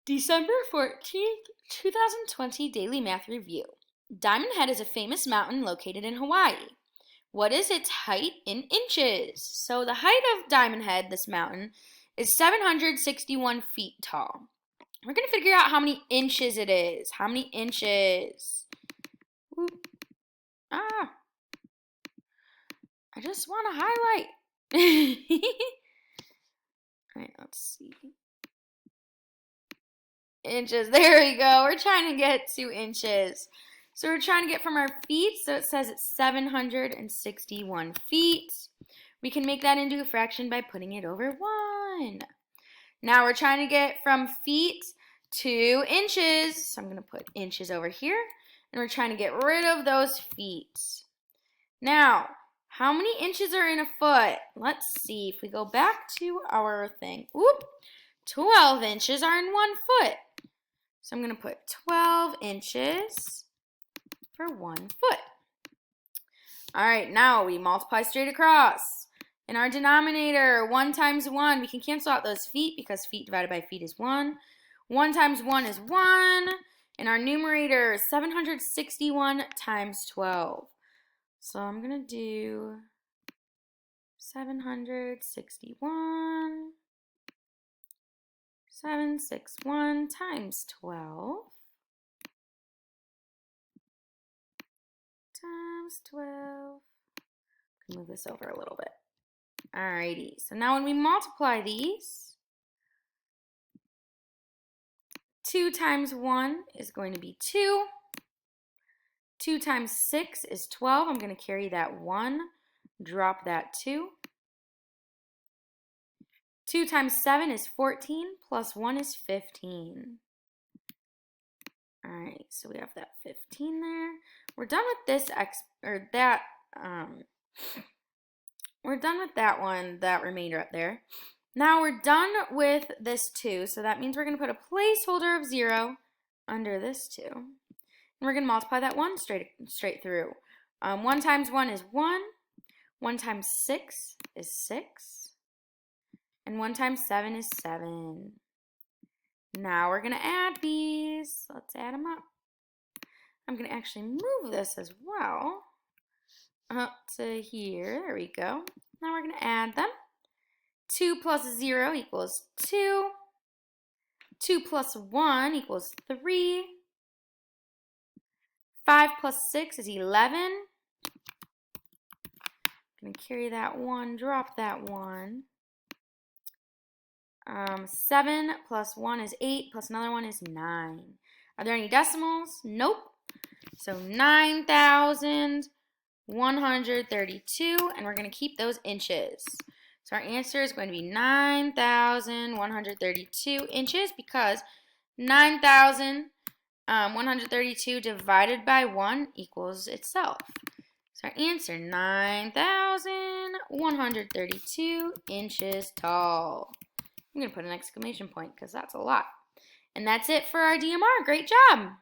December 14th, 2020 Daily Math Review. Diamond Head is a famous mountain located in Hawaii. What is its height in inches? So the height of Diamond Head, this mountain, is 761 feet tall. We're going to figure out how many inches it is. How many inches? Whoop. Ah, I just want to highlight. All right, let's see. Inches. There we go. We're trying to get 2 inches. So we're trying to get from our feet. So it says it's 761 feet. We can make that into a fraction by putting it over 1. Now we're trying to get from feet to inches. So I'm going to put inches over here. And we're trying to get rid of those feet. Now, how many inches are in a foot? Let's see. If we go back to our thing. Whoop. 12 inches are in 1 foot. So I'm going to put 12 inches for 1 foot. All right, now we multiply straight across. In our denominator, 1 times 1, we can cancel out those feet because feet divided by feet is 1. 1 times 1 is 1. In our numerator, 761 times 12. So I'm going to do 761. 761 times 12 times 12. Move this over a little bit. Alrighty, so now when we multiply these, 2 times 1 is going to be 2. 2 times 6 is 12. I'm going to carry that 1, drop that 2. 2 times 7 is 14, plus 1 is 15. All right, so we have that 15 there. We're done with this we're done with that one, that remainder up there. Now we're done with this 2, so that means we're going to put a placeholder of 0 under this 2. And we're going to multiply that 1 straight through. 1 times 1 is 1. 1 times 6 is 6. And 1 times 7 is 7. Now we're going to add these. Let's add them up. I'm going to actually move this as well up to here. There we go. Now we're going to add them. 2 plus 0 equals 2. 2 plus 1 equals 3. 5 plus 6 is 11. I'm going to carry that 1, drop that 1. 7 plus 1 is 8, plus another 1 is 9. Are there any decimals? Nope. So 9,132, and we're going to keep those inches. So our answer is going to be 9,132 inches because 9,132 divided by 1 equals itself. So our answer, 9,132 inches tall. I'm going to put an exclamation point because that's a lot. And that's it for our DMR. Great job!